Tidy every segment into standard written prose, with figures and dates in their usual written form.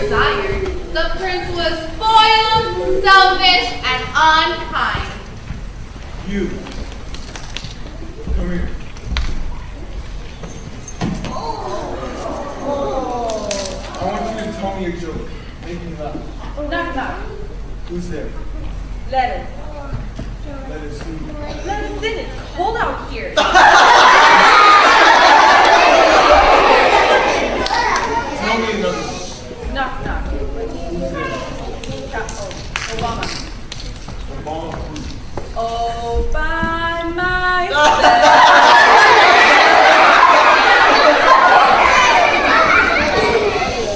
desired. The prince was spoiled, selfish, and unkind. You. Come here. I want you to tell me a joke. Make me laugh. Knock, knock. Who's there? Let us. Let us see. Let us in. It's cold out here. Tell me another one. Knock, knock. Who's there? Obama. Obama who? Oh, by myself.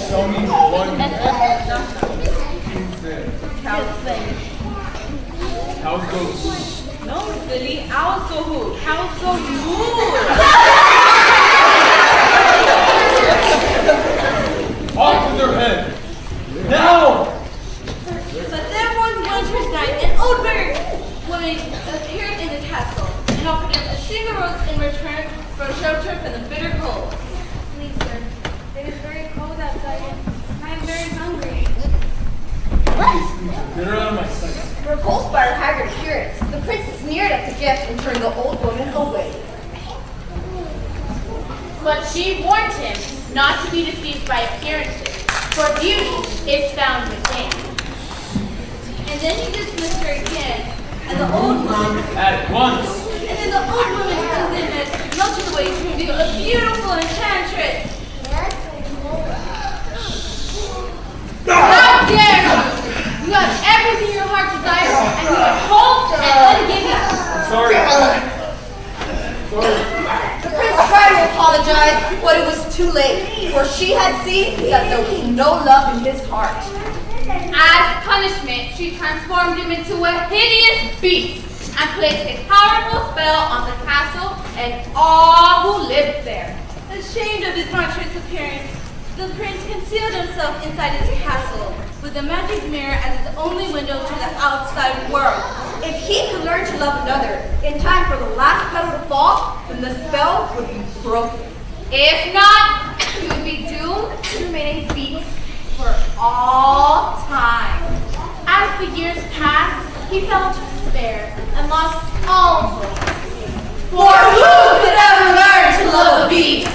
Tell me one. Knock, knock. Who's there? Cows. How's those? No, silly. Owls go hoot. Cows go moo. Off with their head. Now! But there was winter's night, an old bird woman appeared in the castle and offered him a single rose in return for shelter from the bitter cold. Please, sir, it is very cold outside and I am very hungry. Get her out of my sight. Repulsed by her haggard appearance, the princess sneered at the gift and turned the old woman away. But she warned him not to be deceived by appearances, for beauty is found within. And then he dismissed her again, and the old woman, At once! and then the old woman's ugliness melted away to reveal a beautiful enchantress. How dare you! You have everything your heart desires, and you are cold and ungiving. Sorry. Sorry. The prince tried to apologize, but it was too late, for she had seen that there was no love in his heart. As punishment, she transformed him into a hideous beast and placed a powerful spell on the castle and all who lived there. Ashamed of his monstrous appearance, the prince concealed himself inside his castle with the magic mirror as its only window to the outside world. If he could learn to love another in time for the last petal to fall, then the spell would be broken. If not, he would be doomed to remain a beast for all time. As the years passed, he fell to despair and lost all hope. For who could ever learn to love a beast?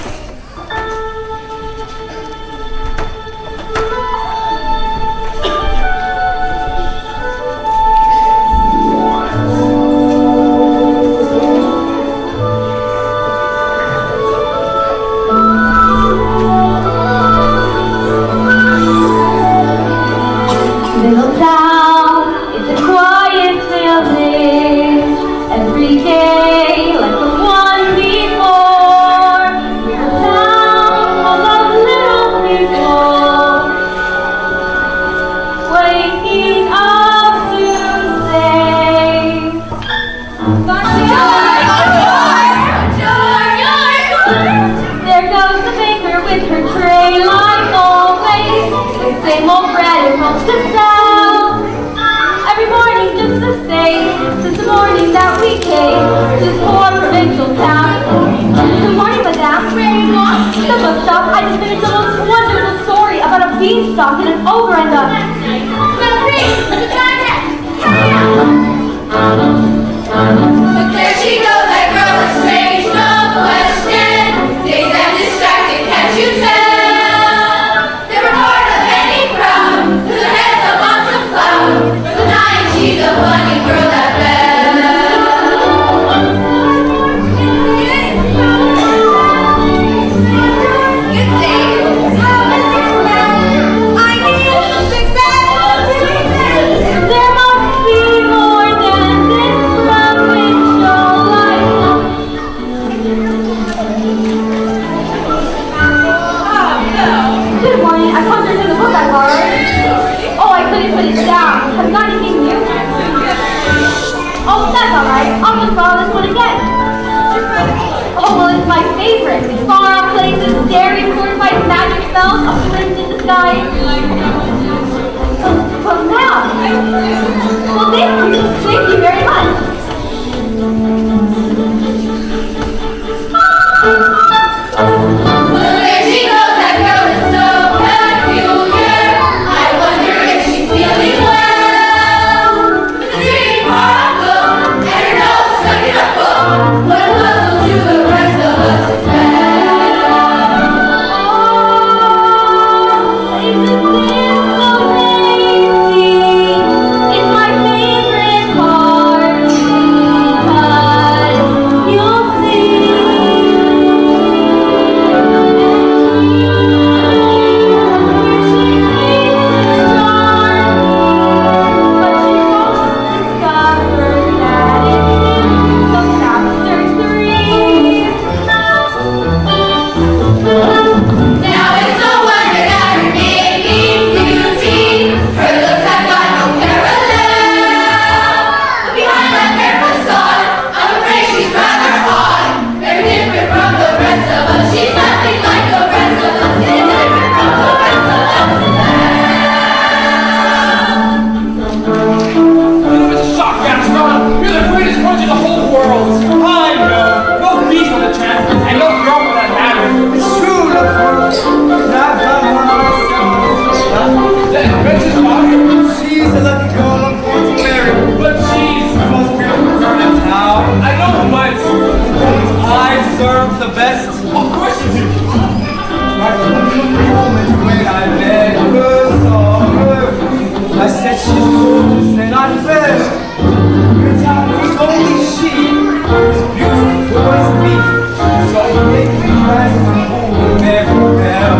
Little town, it's a quiet village. Every day, like the one before. Little town full of little people, waking up to say, there goes the baker with her tray like always. The same old bread and rolls to sell. Every morning just the same, since the morning that we came to this poor provincial town. Good morning, madame. The bookshop, I just finished the most wonderful story about a beanstalk and an ogre and a... But there she goes, that girl is strange, no question. Dazed and distracted, can't you tell? Never part of any crowd, cause her head's up on some cloud. The night she's a funny girl that Good day. How is your smell? I need success. There must be more than this love which all Good morning. I pondered through the book I borrowed. Oh, I couldn't put it down. Have you got anything new? Oh, that's all right. I'll just borrow this one again. Oh, well, it's my favorite. Far off places, scary, fortified magic spells, a prince in the sky. Well, now. Well, thank you. Thank you very much. There she goes, that girl is so peculiar. chance, and you'll grow for that matter. It's true, look for not Princess Margaret, she's a lucky girl I'm going to marry. but she's... The most beautiful girl in town. I know, but... I deserve the best. Of course you do. My woman when I met her, saw her, I said she's gorgeous and unfair. In town was only she, as beautiful as me. So make me right and never fail.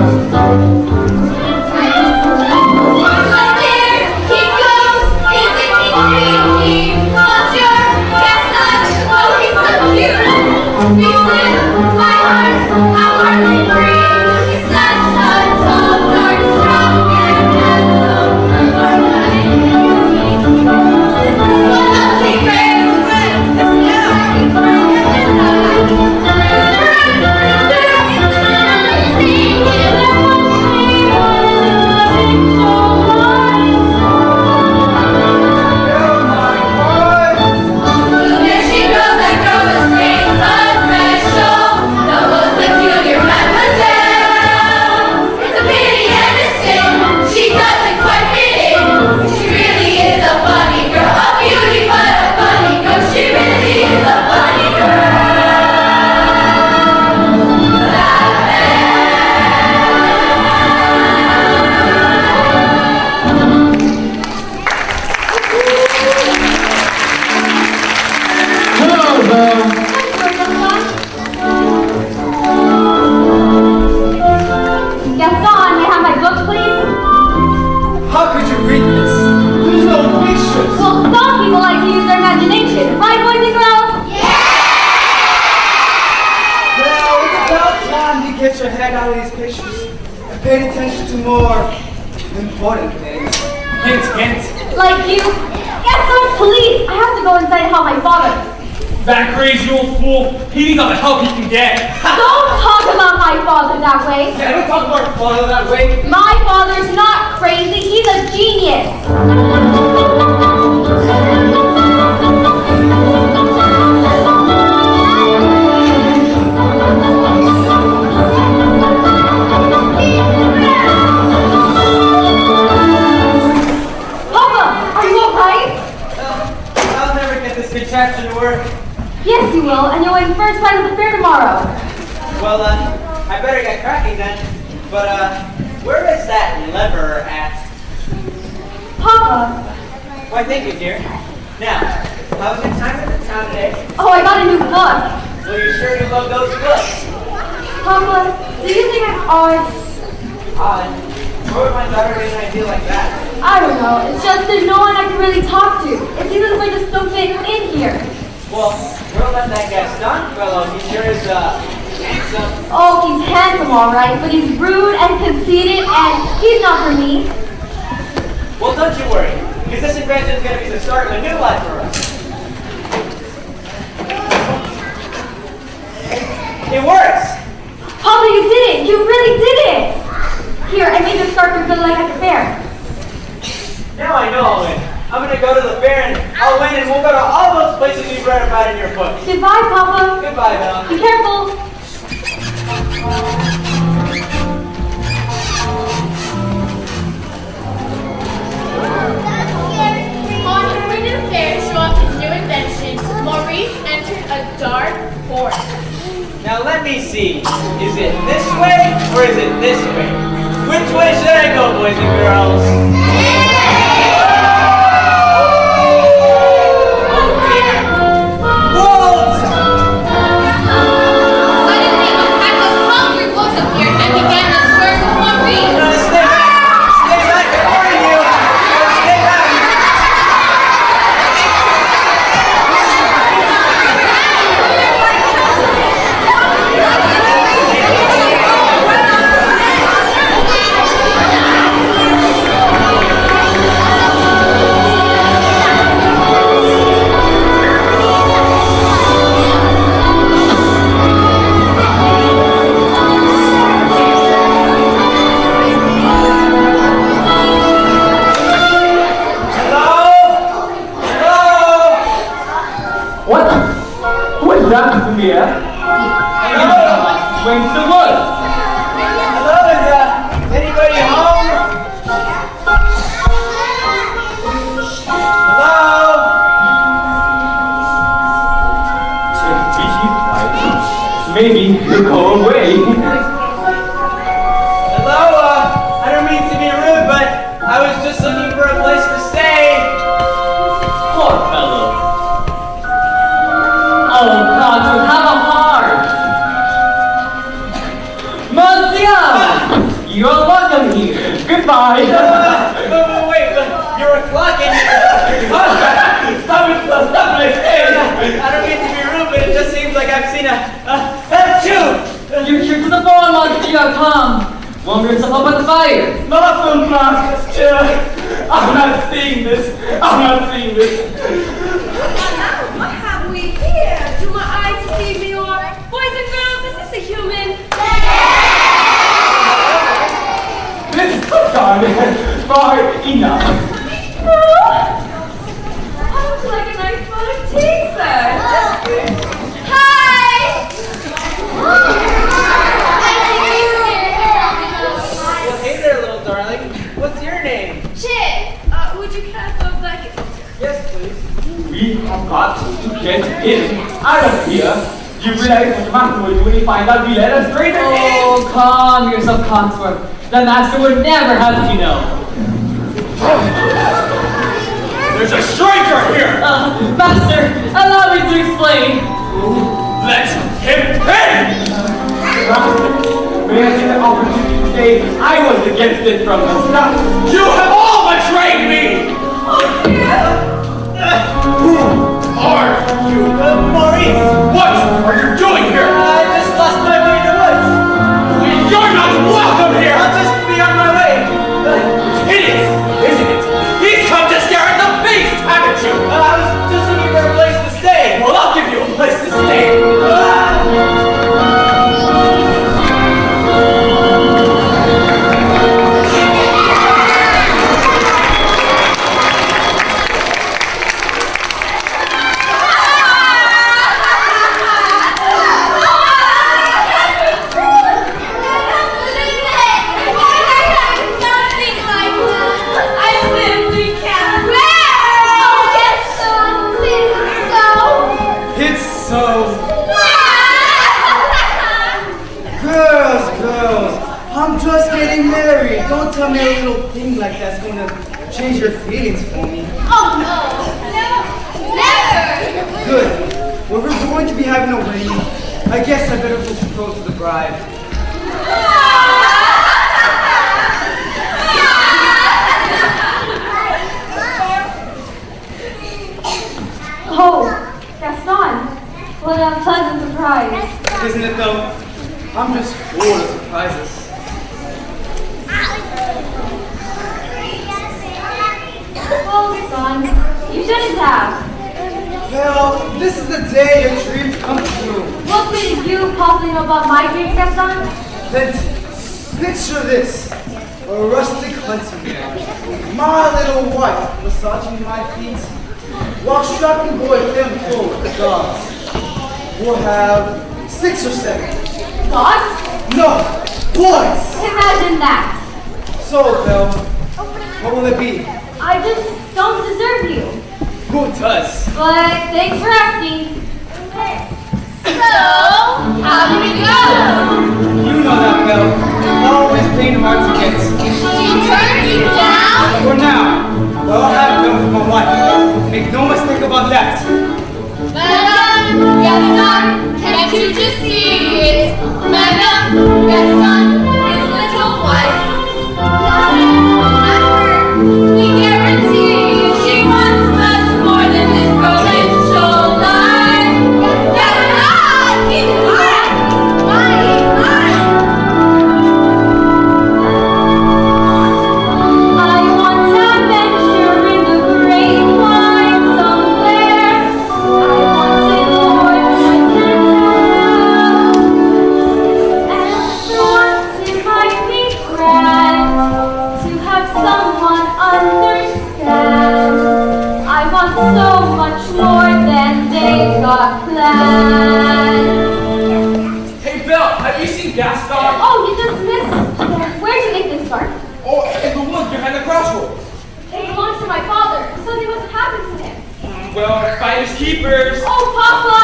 Gaston, may I have my book, please? How could you read this? There's no pictures. Well, some people like to use their imagination. Right, boys and girls? Well, it's about time you get your head out of these pictures and pay attention to more important things. Hint, hint. Like you? Gaston, please. I have to go inside and help my father. That crazy old fool, he needs all the help he can get. Don't talk about my father that way. Yeah, don't talk about your father that way. My father's not crazy. He's a genius. Papa, are you alright? I'll never get this contraption to work. Yes, you will, and you'll win first prize at the fair tomorrow. Well, I better get cracking then. But, where is that lever at? Papa. Why, thank you, dear. Now, how was your time in the town today? Oh, I got a new book. Well, you sure you love those books? Papa, do you think I'm odd? Odd. Where would my daughter get an idea like that? I don't know. It's just there's no one I can really talk to. It seems as if I just don't fit in here. Well, we'll let that Gaston fellow. He sure is, handsome. Oh, he's handsome, all right, but he's rude and conceited, and he's not for me. Well, don't you worry, because this invention is going to be the start of a new life for us. It works! Papa, you did it! You really did it! Here, I made this scarf feel like at the fair. Now I know I'll win. I'm going to go to the fair and I'll win, and we'll go to all those places you've read about in your book. Goodbye, Papa. Goodbye, Bella. Be careful. On his way to the fair to show off his new invention, Maurice entered a dark forest. Now let me see. Is it this way or is it this way? Which way should I go, boys and girls? Oh dear. Wolves! Suddenly, a pack of hungry wolves appeared and began to search for Maurice. No, stay back! Stay back! I'm warning you! Stay back! What? Who is that, Sophia? Hello, went to the woods. Hello, is anybody home? Hello? Maybe you'll go away. Hello, I don't mean to be rude, but I was just looking for a place to stay. Poor fellow. Oh, God, you have a heart. Monsieur! You're welcome here. Goodbye. Wait, but you're a clock and Stop it, I say. I don't mean to be rude, but it just seems like I've seen a tube. You're here to the bar, Monsieur. Come. Warm yourself up at the fire. Nothing, Monsieur. I'm not seeing this. I'm not seeing this. What have we here? Do my eyes deceive me, or boys and girls, is this a human? This time, far enough. I look like a nice bowl of tea, sir. Hi! Well, hey there, little darling. What's your name? Chip, would you care for a blanket? Yes, please. We have got to get him out of here. You realize what the master will do when he finds out we let a stranger in? Oh, calm yourself, consort. The master would never have you know. There's a stranger here! Master, allow me to explain. Let him in! Master, may I take the opportunity to say I was against it from the start. You have all betrayed me! Who are you? Maurice. What are you doing here? I just lost my way in the woods. You're not welcome here! I'll just be on my way. Hideous, isn't it? He's come to stare at the beast, haven't you? I was just looking for a place to stay. Well, I'll give you a place to stay. It's so. Girls, I'm just getting married. Don't tell me a little thing like that's gonna change your feelings for me. Oh no! Never! Good. Well, we're going to be having a wedding. I guess I better go propose to the bride. Oh, Gaston. What a pleasant surprise. Isn't it though? I'm just full of surprises. Well, son, you shouldn't have. Well, this is the day your dreams come true. What did you possibly know about my dreams, Gaston? Then picture this. A rustic hunting man. My little wife massaging my feet while strapping boy them full with the dogs. We'll have 6 or 7. Dogs? No, boys! Imagine that. So, Belle, what will it be? I just don't deserve you. Who does? But thanks for asking. So, how did it go? You know that, Belle. Always playing hard to get. She turned you down? For now, well, I'll have Belle for my wife. Make no mistake about that. Madame Gaston, can't you just see it? Madame Gaston, his little wife. We guarantee she wants much more than this provincial life. keepers. Oh, Papa!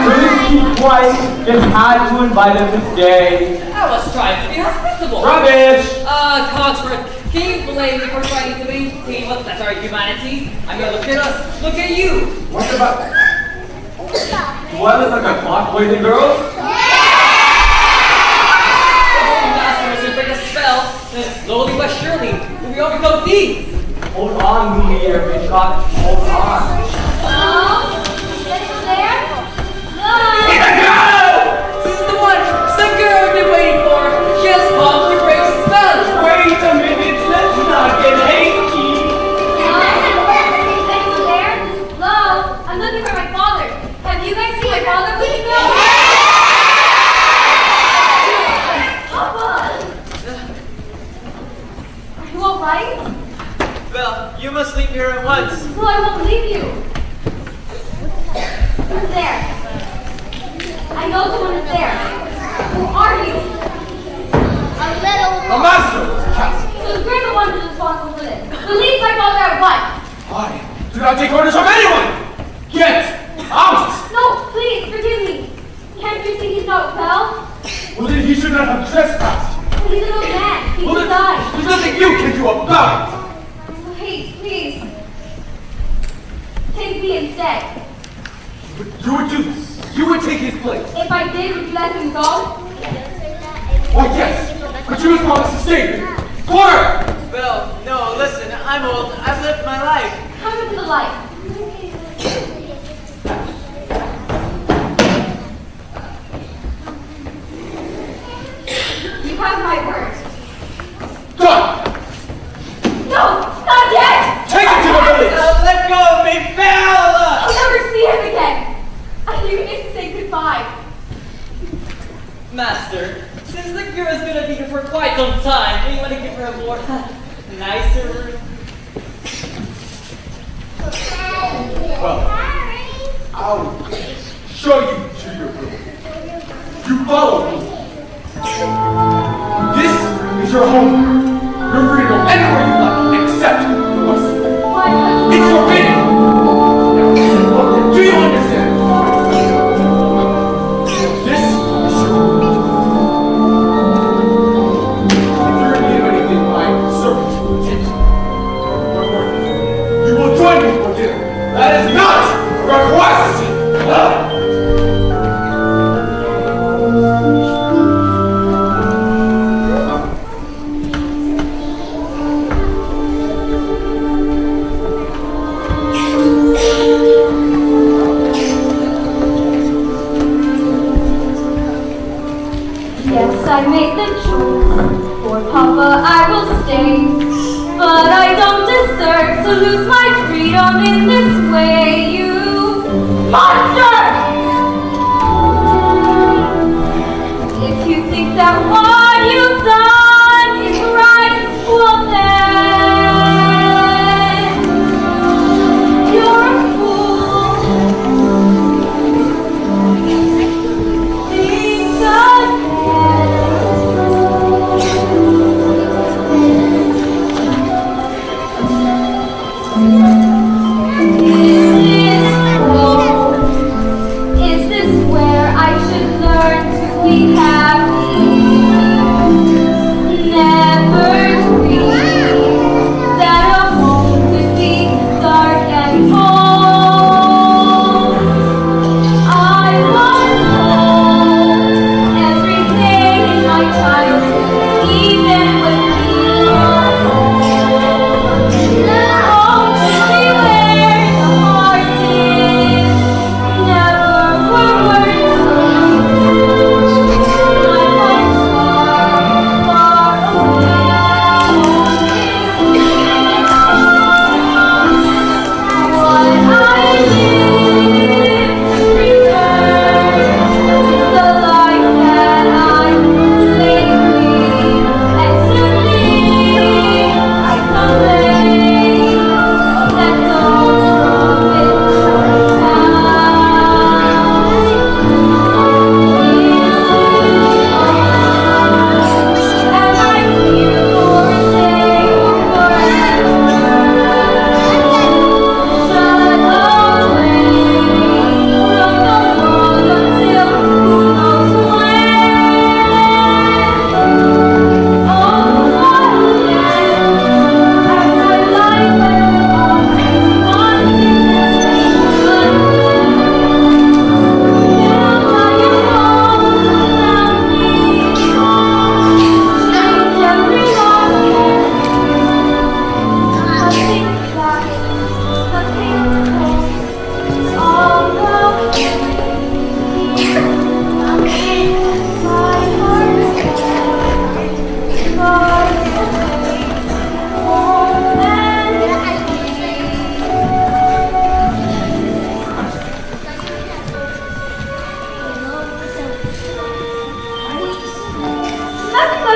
Couldn't keep quiet, just had to invite him to stay. I was trying to be hospitable. Rubbish! Cogsworth, can you blame me for trying to maintain what's left of our humanity? I mean, look at us, look at you. What about that? Do I look like a clock, boys and girls? Master should break a spell, then slowly but surely, we all become thieves. Hold on, Lumiere, Hitchcock. Hold on. Hello? Anyone there? Hello? This is the one, the girl I've been waiting for. She has come to break the spell. Wait a minute, let's not get hasty. Hello? Is anyone there? Hello? I'm looking for my father. Have you guys seen my father, please? No? Papa! Are you alright? Well, you must leave here at once. No, I won't leave you. Who's there? I know someone is there. Who are you? The master! So you're the one who's responsible for this. Release my father at once. I do not take orders from anyone! Get out! No, please, forgive me. Can't you see he's not well? Well, then he should not have trespassed. He's an old man. He Well, will then, die. there's nothing you can do about it. Please, please. Take me instead. But you would do this. You would take his place. If I did, would you let him go? Why, yes. But you was promised to stay here. Cora! Well, no, listen, I'm old. I've lived my life. Come into the light. You have my word. Done! No, not yet! Take it to the village! Let go of me, Bella! I'll never see him again. I even get to say goodbye. Master, since the girl is gonna be here for quite some time, do you want to give her a more nicer room? Well, I'll show you to your room. You follow me. This is your home. You're free to go anywhere you like, except the west. Why, cousin? It's forbidden! Do you understand? This is your room. If you're in need of anything, my servants will attend to you. You will join me for dinner. That is not a request! Yes, I made the choice. For Papa, I will stay. But I don't deserve to lose my freedom in this way, you monster! If you think that what you've done is right, well then, you're a fool. Think again. Is this home?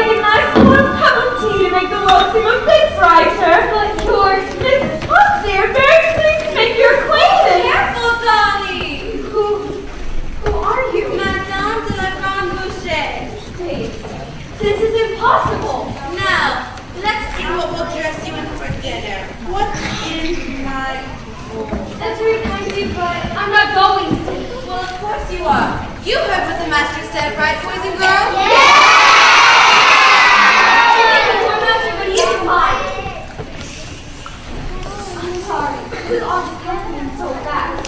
make a nice warm cup of tea to make the world seem a bit brighter. But you're Mrs. Foxy. I'm very pleased to make your acquaintance. Careful, Dolly! Who are you? Madame de la Grande Boucher. Wait, this is impossible. Now, let's see what will dress you in for dinner. What's in my bowl? That's very kind of you, but I'm not going to. Well, of course you are. You heard what the master said, right, boys and girls? Poor master, but he isn't mine. I'm sorry. It all just happened so fast.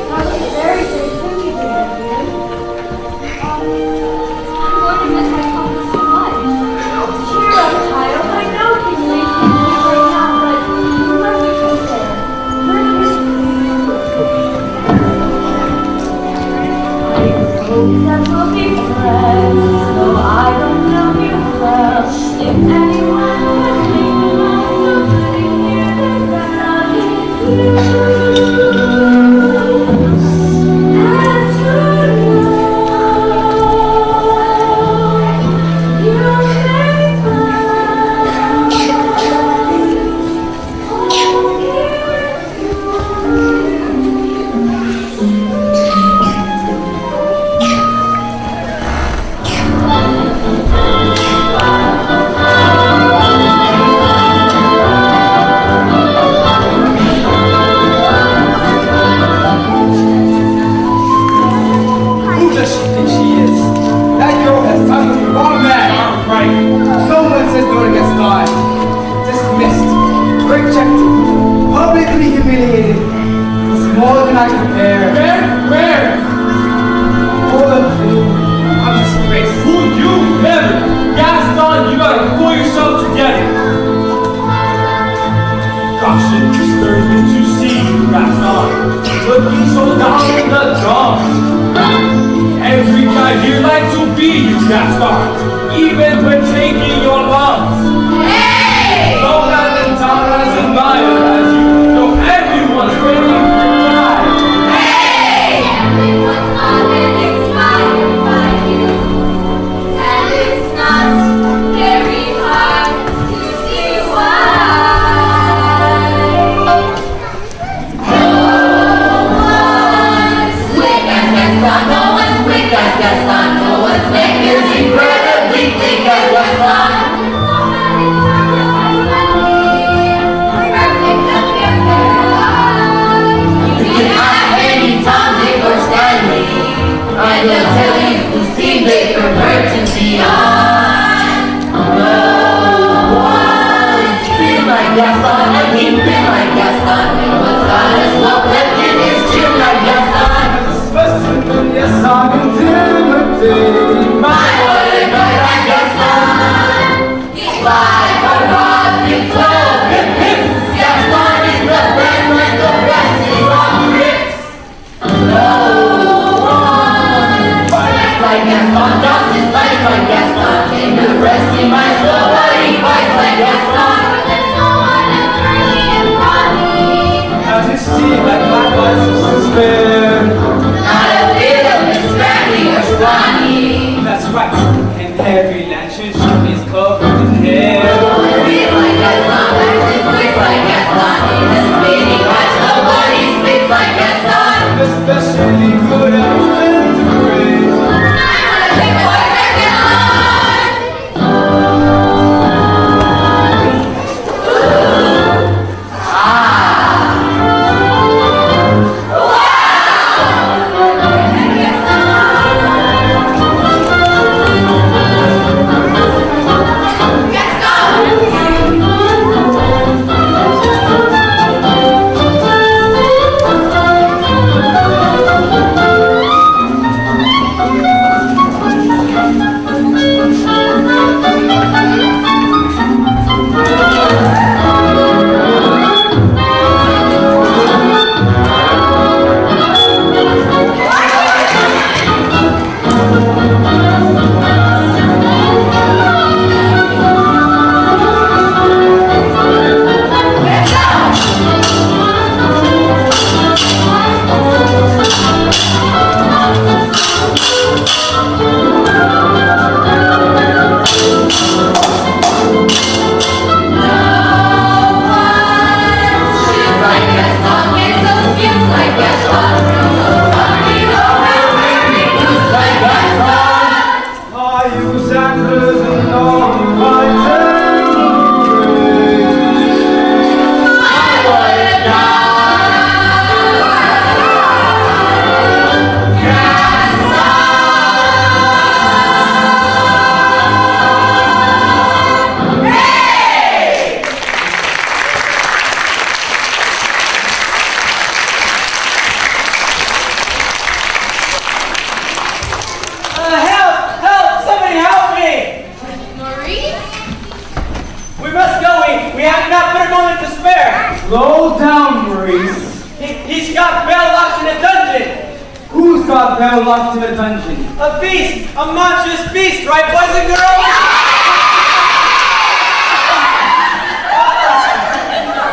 That was very good of you, dear. I'm going to miss my papa so much. Cheer up, child. I know he's leaving me right now, but you must be there. That will be friends, though I don't know you well. If anyone was thinking somebody here, then I need you. And to know you may Who does she think she is? That girl has time to be wrong man. Right. No one says no to Gaston. Dismissed. Rejected. Publicly humiliated. It's more than I can bear. Where? All of you. I'm disgraced. Who you? Never. Gaston, you gotta pull yourself together. Gosh, it disturbs me to see you, Gaston. Looking so down in the dumps. Every guy here like to be you, Gaston. Even when taking your lumps. Hey! No man in town has admired as you. No, everyone's ready for die. Hey! Everyone's honored, inspired by you. And it's not very hard to see why. No one's quick as Gaston. No one's quick as Gaston. No one's neck is incredibly thick as Gaston. You can ask any Tom, Dick, or Stanley, and they'll tell you who's seen they convert and beyond. No one's been like Gaston, and he's been like Gaston. No one's got a slope left in his chin like Gaston. Especially yes, I'm intimidated. My word, like Gaston. He's like a rock, big toe, hip, hip. Gaston is the best when the rest is on grips. No one fights like Gaston, does his life like Gaston. In the rest he might nobody fights like Gaston. There's no one as early and brawny. As you see, like my voice is despair. Not a bit of it scrappy or scrawny. That's right. And every lantern shoot is covered in hair. Breathe like Gaston, act his voice like Gaston. In a spinning match, nobody spits like Gaston. Especially good at interpret. I wanna take a voice like Gaston. Raphael locked in a dungeon. A beast! A monstrous beast, right, boys and girls?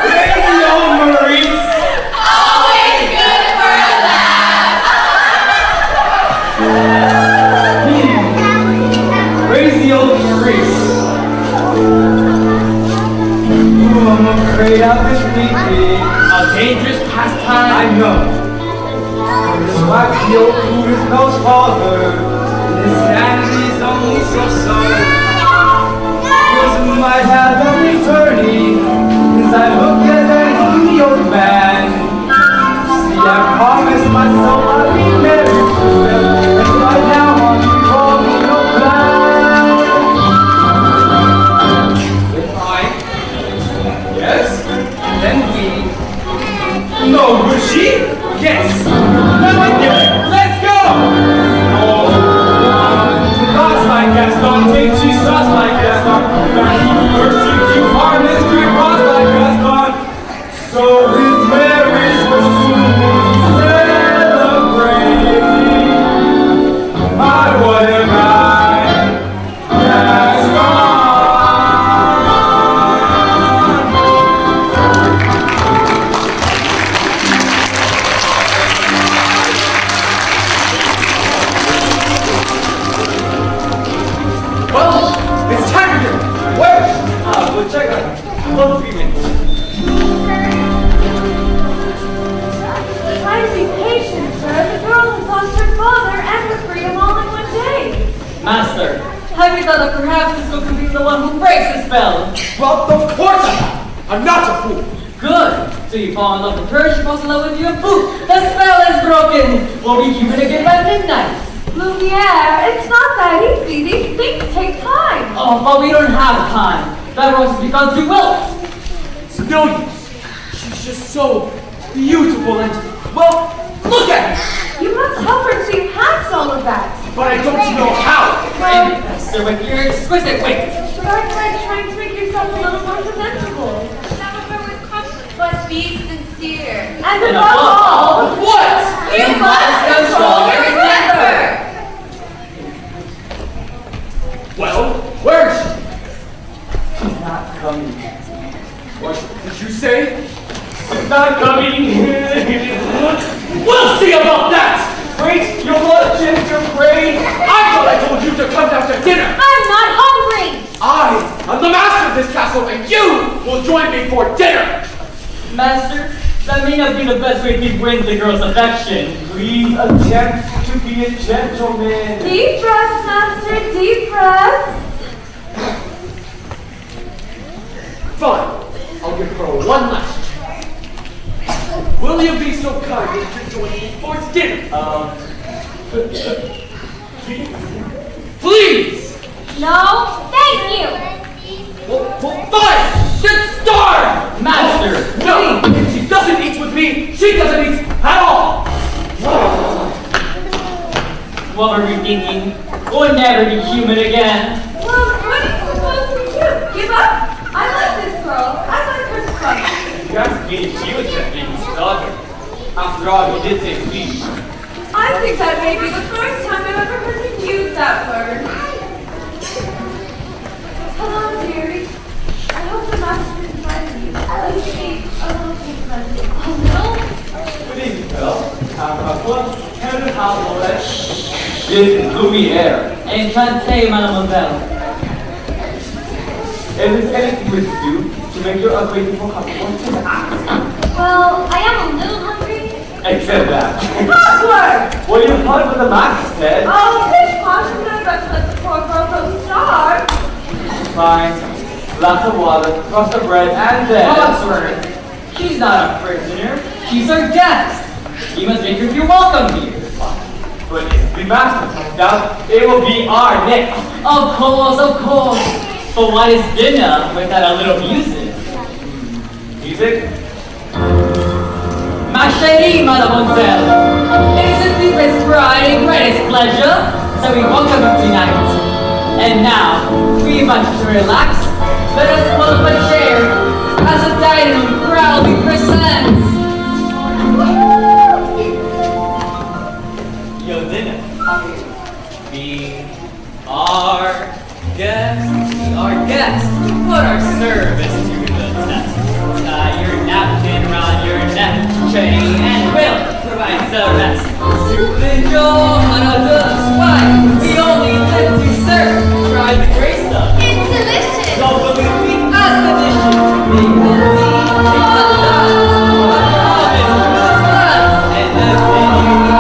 Radio Maurice! Always good for a laugh. Crazy old Maurice. Ooh, I'm afraid I've been thinking. A dangerous pastime. I know. This white old food is no father. And his sanity is only so. Because we might have a returning. As I look at that lonely old man. See, I promised myself I'd be married to him. And right now I'm calling no plan. If I, yes, then we. No, would she? Yes. Now I get it. Let's go. No. Lost like Gaston, take she shots like Gaston. Back to mercy, keep harness, keep lost like Gaston. So his marriage was soon celebrating. My what am I? Gaston. Well, it's time to go. Where? We'll check out. About 3 minutes. Try to be patient, sir. The girl has lost her father and her freedom all in one day. Master, have you thought that perhaps this girl could be the one who breaks the spell? Well, of course I have. I'm not a fool. Good. So you fall in love with her, she falls in love with you, and poof, the spell is broken. We'll be human again by midnight. Lumiere, it's not that easy. These things take time. Oh, but we don't have time. That rose has begun to wilt. It's no use. She's just so beautiful and, well, look at her. You must help her see past all of that. But I don't know how. And master, with your exquisite wit. Start by trying to make yourself a little more presentable. But be sincere. And above all, What? You must control your temper. Well, where is she? She's not coming. What did you say? It's not coming. We'll see about that! Wait, your lordship, your praise. I thought I told you to come down to dinner! I'm not hungry. I am the master of this castle and you will join me for dinner! Master, that may not be the best way to win the girl's affection. Please attempt to be a gentleman. Deep breaths, master, deep breaths. Fine, I'll give her one last try. Will you be so kind as to join me for dinner? Please! No, thank you. Well, fine! Get starved! Master, No! If she doesn't eat with me, she doesn't eat at all! what were we thinking? We'll never be human again. Well, what do you suppose we do? Give up? I like this girl. I like her fun. You guys believe she was just being stubborn. After all, he did say please. I think that may be the first time I've ever heard him use that word. Hello, dearie. I hope the master invited you. Let me see a little cake present. A little? Good evening, Phil. Quelle household. This is Lumiere. Enchanté, mademoiselle. If there's anything we can do to make your ungrateful customer, just ask. Well, I am a little hungry. Except that. Awkward! Well, you heard what the master said. Oh, fish posh, I'm not about to let the poor girl go starve. Fine. Glass of water, crust of bread, and then... Cogsworth, she's not a prisoner. She's our guest. You must make her feel welcome here. But if the master comes out, it will be our next. Of course, of course. But what is dinner without a little music? Music? Ma chérie, mademoiselle. It is the deepest pride and greatest pleasure that we welcome you tonight. And now, we invite you to relax. Let us pull up a chair as the dining room proudly presents. Your dinner Be our guest. Be our guest. Put our service to the test. Tie your napkin around your neck chain and we'll provide the rest. Soup and joy on a dust. Why? We only live to serve. Try the great stuff. It's delicious. Don't believe me? Ask the dishes. Make the tea. Take the dust. And the thing you need is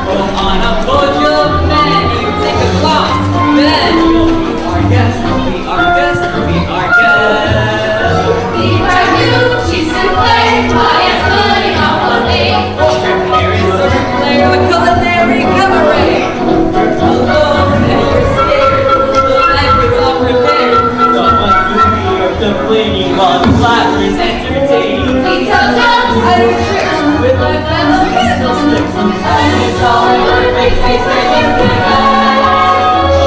go on a podium, then you take a class. Then you'll be our guest. Be our guest. Be our guest. Be our new cheese souffle. I am putting on one day. Prepare a culinary cabaret. You're alone and you're scared. The banquets are prepared. Someone could be the cleaning while the flappers entertain. Pizza jumps. I do tricks with my fellow candlesticks. And it's all your face and you can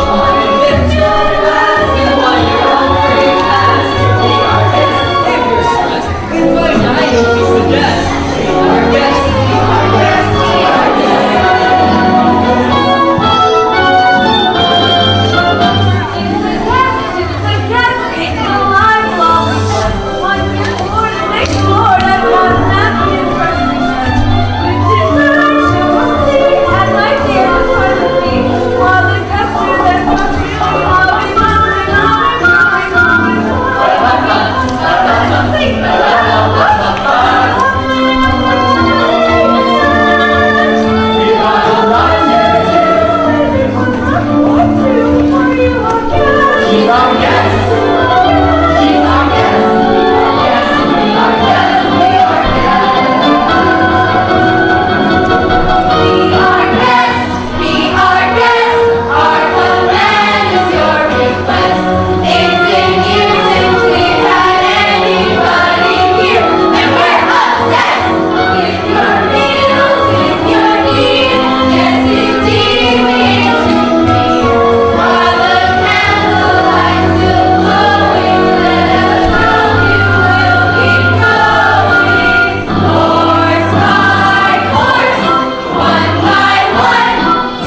on and lift your glass. And while you're on free pass, be our guest. If you're stressed, invite I we suggest. Be our guest. Be our guest. Be our guest. It's a guest, it's a lifelong request. 1 year Lord and next Lord, I've got napkins for Christmas. With consideration for thee, and my dear in front of me, while the guests do their country, I'll be moving She's our guest. She's our guest. She's our guest. Be our guest. Be our guest. Our command is your request. It's been years since we've had anybody here, and we're obsessed with your meals, with your needs. Yes, indeed, we aim to be. While the candlelight still glowing, let us know you will keep going. Course by course, one by one,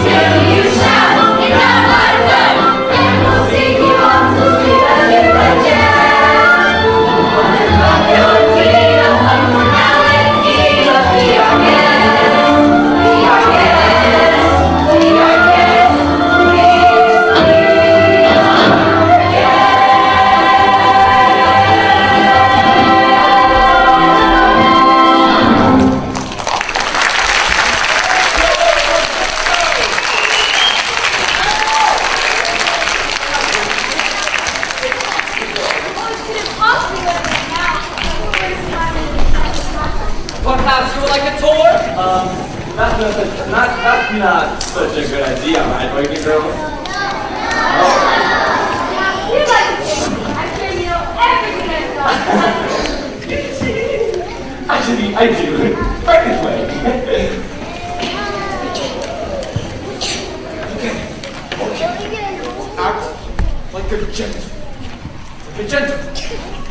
till you shout, "Enough, I'm done!" And we'll sing you off to sleep as you digest. Rock your feet up, now let's eat up. Be our guest, be our guest, be our guest, please be our guest. Perhaps you would like a tour? That's not such a good idea, right, Working Girl? You'd like to take me. I'm sure you know everything I've done. Actually, I do. Right this way. Act like a gentleman. Like a gentleman.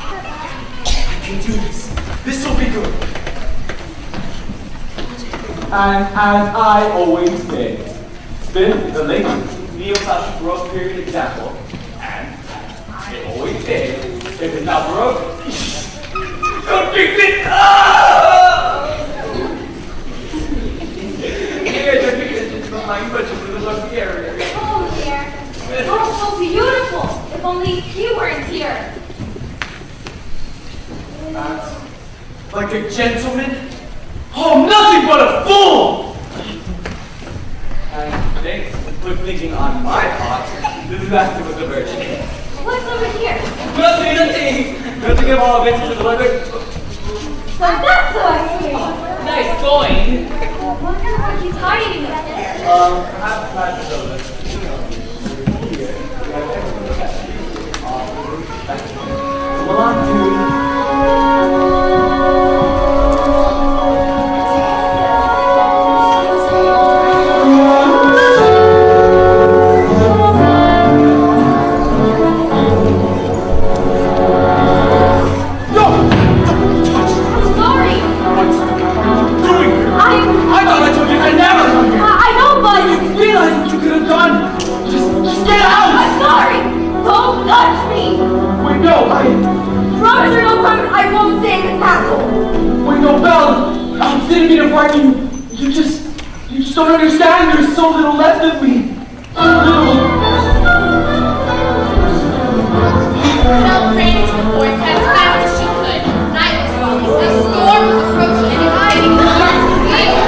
I can do this. This will be good. And as I always say, spin is a late neo-classic growth period example, and it always is. If it's not broke, don't fix it! Ah! Here, don't fix it. It's not my budget for the lucky area. Oh, dear. It's all so beautiful. If only he weren't here. Act like a gentleman. Oh, nothing but a fool! And thanks for thinking on my part. This is Aston with the Virgin. What's over here? Nothing! Nothing at all. Vince is delivered. So that's what I see. Nice going. I wonder what he's hiding in there. Perhaps try to show this. Here, we have everything that's all come along, dude. I'm sorry. I thought I told you to castle. Wait, no, Belle! I didn't mean to frighten you. You just don't understand. There's so little left of me. So little. Belle ran into the forest as fast as she could. Night was falling. The storm was approaching and hiding the heart to feel.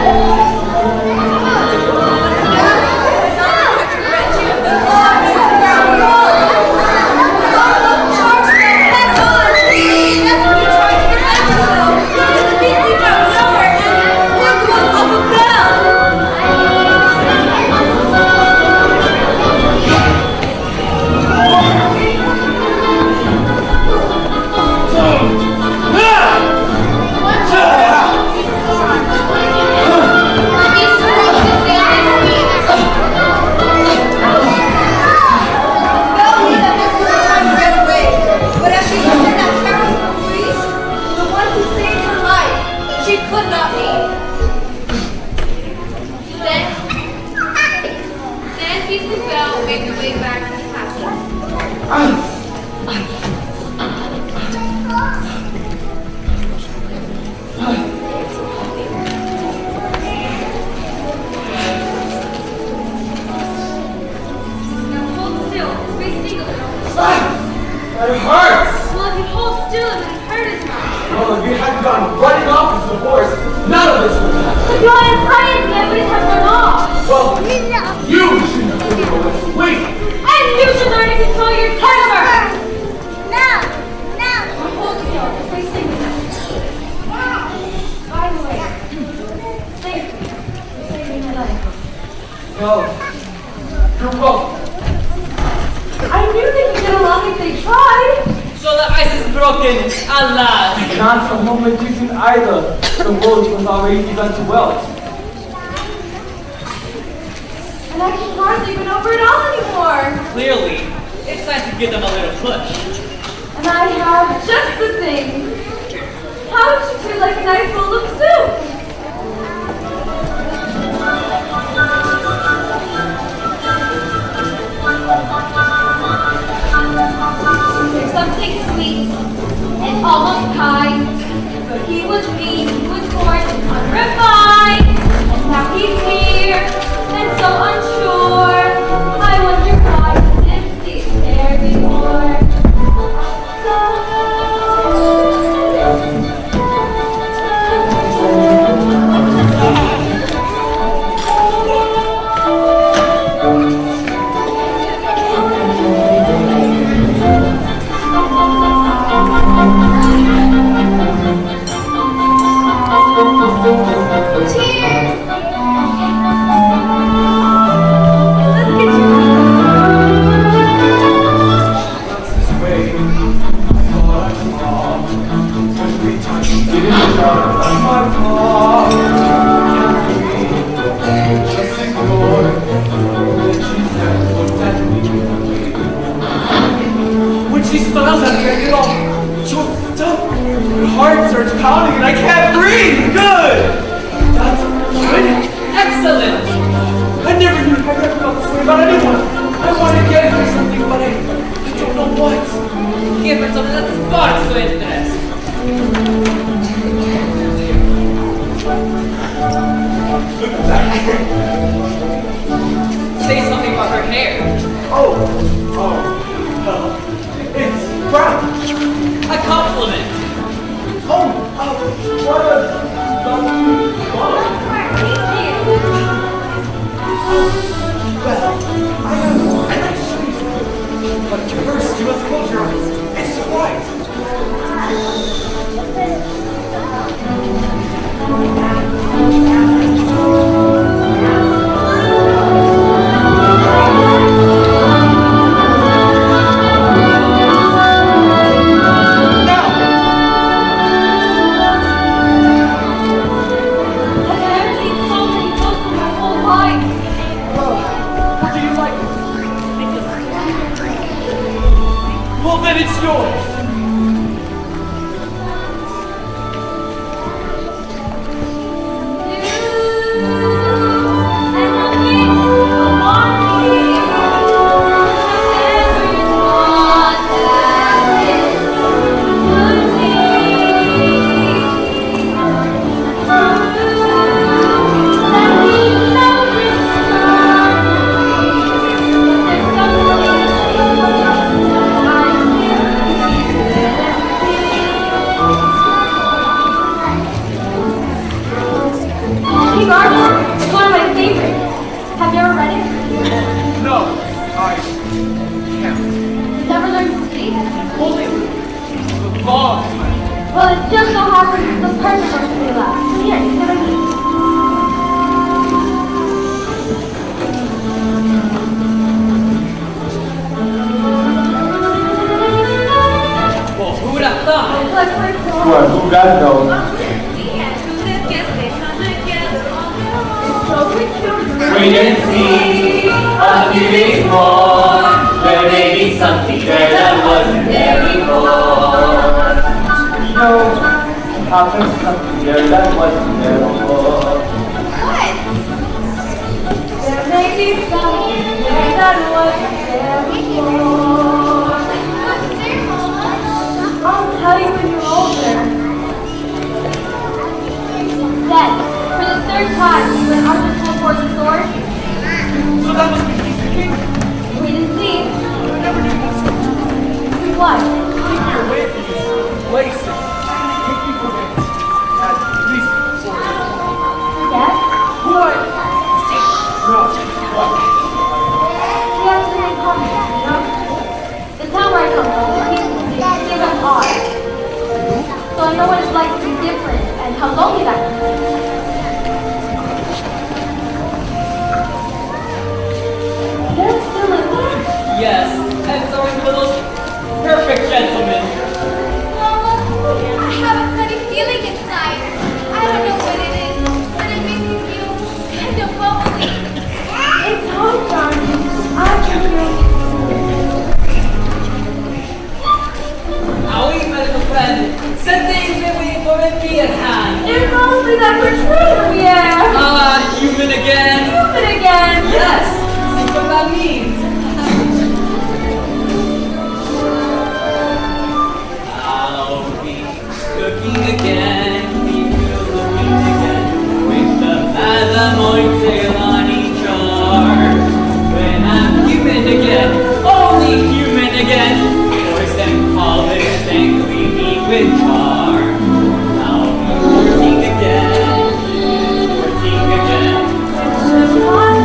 It hurts! Well, if you hold still, it would hurt as much. Well, if you hadn't gone running off into the forest, none of this would happen. But you had prayed and everybody has run off. Well, you should have been able to wait. And you should learn to control your temper. Hold still. Please sing with us. By the way, thank you for saving my life. No, you're welcome. I knew they could get along if they tried. So the ice is broken, alas. Not a moment too soon either. The world was already begun to melt. And I can hardly get over it all anymore. Clearly, it's time to give them a little push. And I have just the thing. How would you do like a nice bowl of soup? There's something sweet and almost kind, but he was mean, he was coarse and unrefined, and now he's here and so unsure. I wonder why he didn't see it there before. When she smiles at me, I get all choked up. My heart starts pounding and I can't breathe. Good. That's good. Excellent! I never felt this way about anyone. I want to get her something, but I don't know what. Give her something that sparks her interest. Say something about her hair. It's brown. A compliment. What a lovely color. Well, I'd like to show you something. But first, you must close your eyes. It's so bright. Now! Wait and see, a few days more. There may be something there that wasn't there before. You know, there's something there that wasn't there before. What? There may be something there that wasn't there before. What's there, Mama? I'll tell you when you're older. Then, for the third time, you went up to full force of sword. So that was the king. Wait and see. You never knew this. See what? Take me away from these places. Make me forget. At least for Forget? what? No. What? We have to remain confident, you know? The town where I come from, the people, they live hard. So I know what it's like to be different and how lonely that can be. They're still in there. Yes, and so is the most perfect gentleman. Mama, I have a funny feeling inside. I don't know what it is, but it makes me feel kind of bubbly. It's hard, darling. I can make it. Aoi, my little friend. Something's been waiting for a beer hand. If only that were true, yeah. Ah, human again. Human again. Yes, see what that means. I'll be cooking again, be cooking again, with the Malamoy on each arm. When I'm human again, only human again, boys and college and clean with charm. I'll be 14 again, 14 again. I'll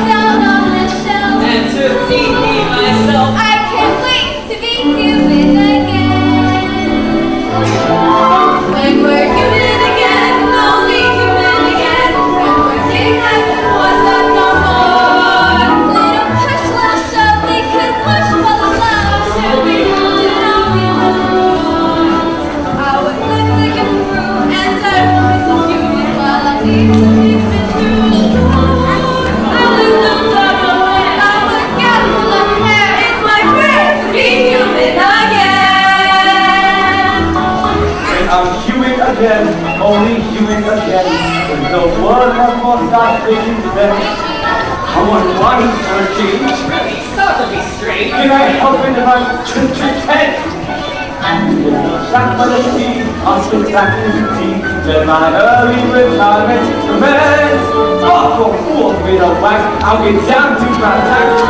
down on the shelf. And to see me myself. I can't wait to be human again. When we're human again, only human again. When we're king as it was us no more. Little push, little shove, they could push for the love. Should we hold it on, we must roar. I would live to get through, and I would be so human while I need to be true. I would do trouble when I would get full of hair. It's my prayer to be human again. When I'm human again, only human again. When the world has more start making sense. I want one for a change. Really, sort of be straight. Can I help it if I'm content? Back by the sea, I'll sit back in the tea. Then my early retirement commence. Off for fools with a whack, I'll get down to my tax.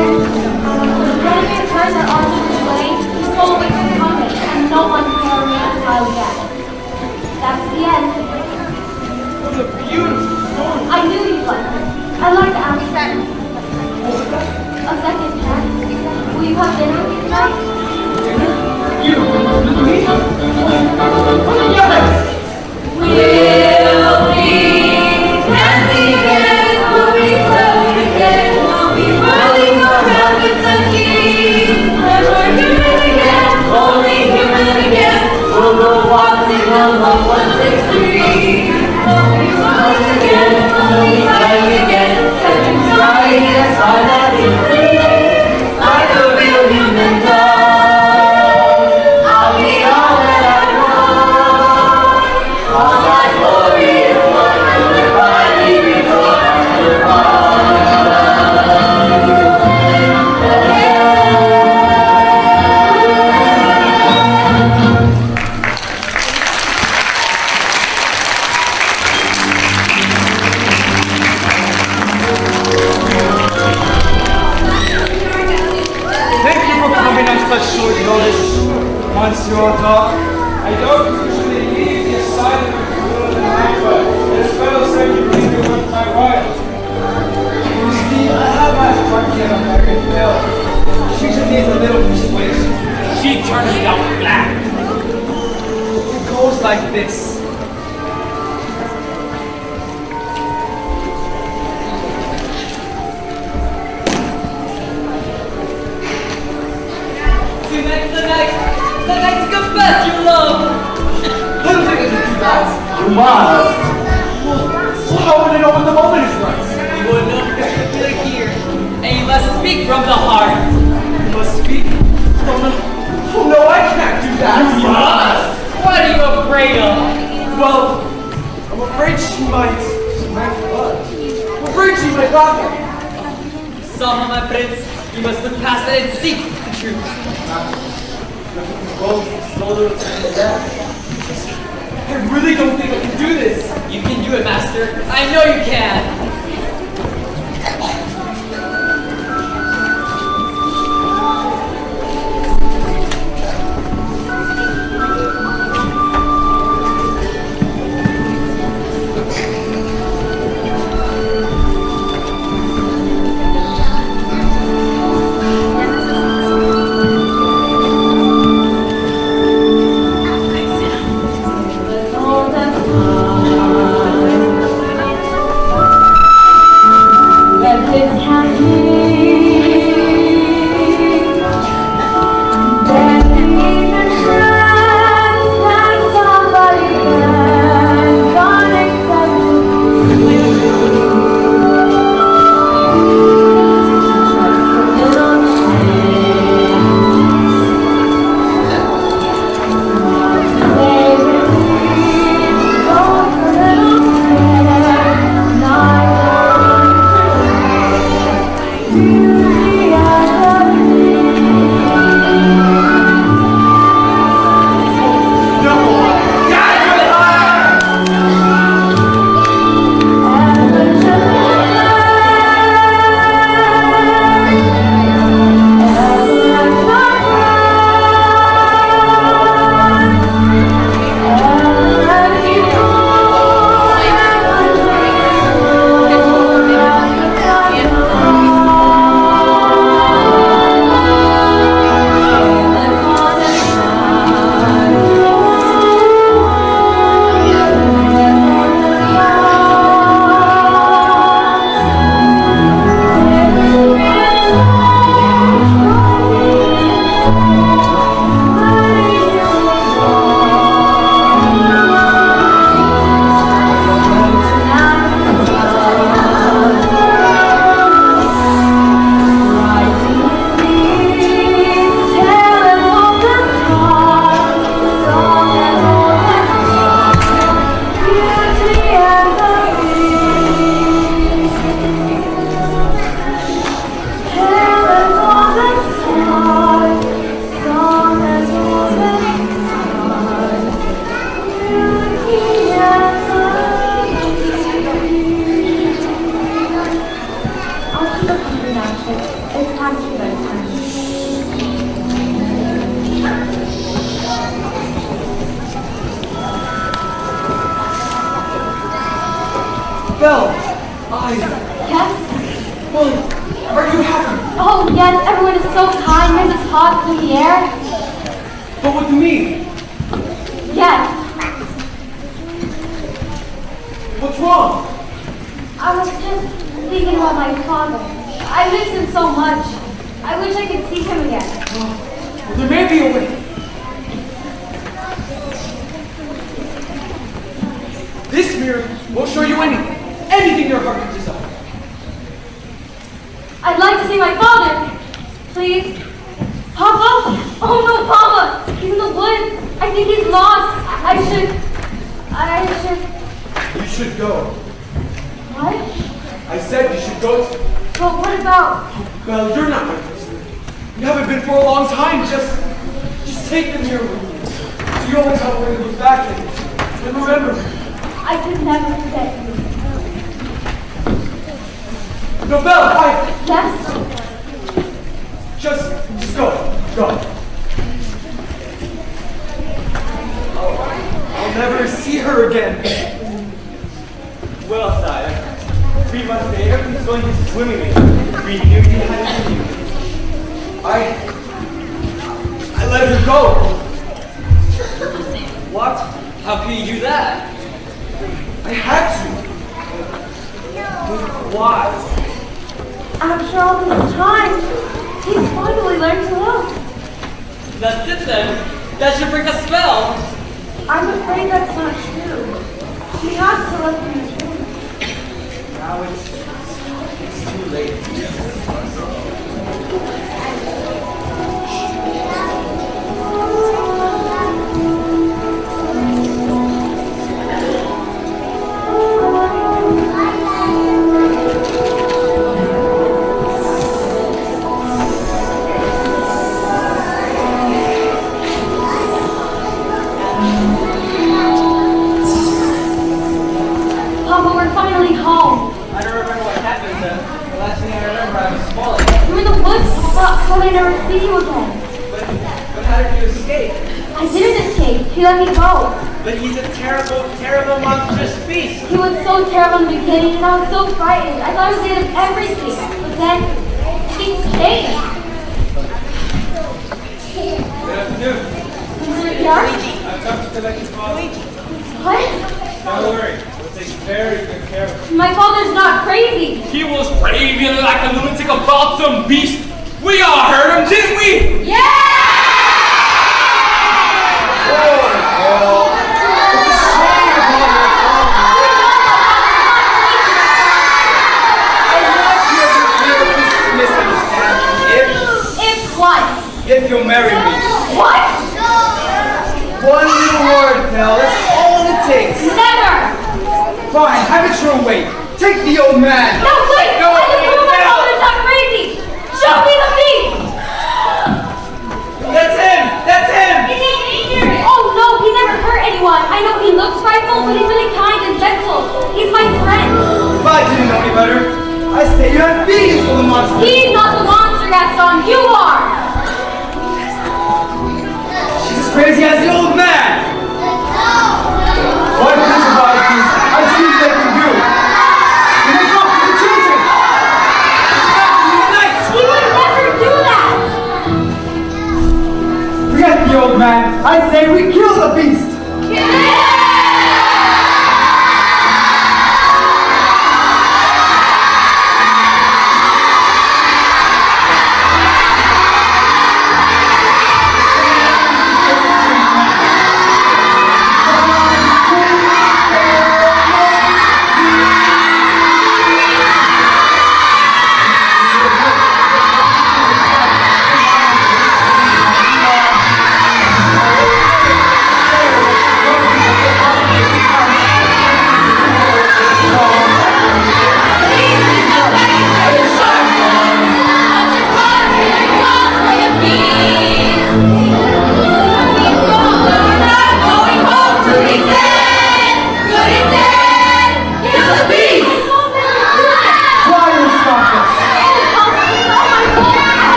When we turn our arms this way, the soul waits to come in, and no one can ever make us smile again. That's the end. What a beautiful story. I knew you'd like it. I'd like to ask a second chance. Will you have dinner tonight? You, me? Yes! We'll be dancing again, we'll be sewing again, we'll be whirling around with the keys. When we're human again, only human again, we'll go waltzing along 163. We'll be once again, we'll be crying again, setting stride as hard as it please. Like a real human doll, I'll be all that I want. All my glory is one with the body before Thank you for coming on such short notice, Monsieur Otto. I don't usually leave the asylum in the middle of the night, but this fellow said you really want my wife. You see, I have my party on American Hill. She just needs a little persuasion. She turned me out black. It goes like this. Tonight's the night. The night's good best you love. I don't think I can do that. You must. Well, how would I know when the moment is right? You would know because you feel it here. And you must speak from the heart. You must speak. Oh no, I can't do that. You must. What are you afraid of? Well, I'm afraid she might what? I'm afraid she might rock me. Somehow, my prince, you must look past it and seek the truth. Well, so little time to that. I really don't think I can do this. You can do it, master. I know you can. Belle, Yes? well, are you happy? Oh, yes, everyone is so kind. There's this hot in the air. But with me, Yes. what's wrong? I was just thinking about my father. I miss him so much. I wish I could see him again. Well, there may be a way. This mirror will show you anything your heart can desire. I'd like to see my father. Please. Papa? Oh no, Papa! He's in the woods. I think he's lost. I should... You should go. What? I said you should go to... But what about... Well, you're not my prisoner. You haven't been for a long time. Just take the mirror with you. So you always have a way to look back and remember me. I could never forget you. No, Belle, Yes? just go. I'll never see her again. Well, sire, we must say everything's going swimmingly. We knew you had to do. I let her go. What? How can you do that? I had to. But why? After all this time, he's finally learned to love. That's it then. That should break a spell. I'm afraid that's not true. She has to let me in. Now it's too late. Papa, we're finally home. I don't remember what happened. The last thing I remember, I was falling. We're in the woods, Papa. Thought I'd never see you again. But how did you escape? I didn't escape. He let me go. But he's a terrible, terrible, monstrous beast. He was so terrible in the beginning, and I was so frightened. I thought I was made of everything. But then, he changed. Good afternoon. Yeah? I've come to collect his father. What? Don't worry. We'll take very good care of him. My father's not crazy. He was raving like a lunatic about some beast. We all heard him, didn't we? If what? If you'll marry me. What? One little word, Nell. That's all it takes. Never! Fine, have it your way. Take the old man. No, wait! I just told my father's not crazy! Show me the beast! That's him! That's him! Oh no, he never hurt anyone. I know he looks frightful, but he's really kind and gentle. He's my friend. If I didn't know any better, I say you have feelings for the monster. He's not the monster, Gaston. You are! She's as crazy as the old man. What principalities I've seen they can do. When they talk to the children. He would never do that! Forget the old man. I say we kill the beast.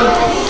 Lord.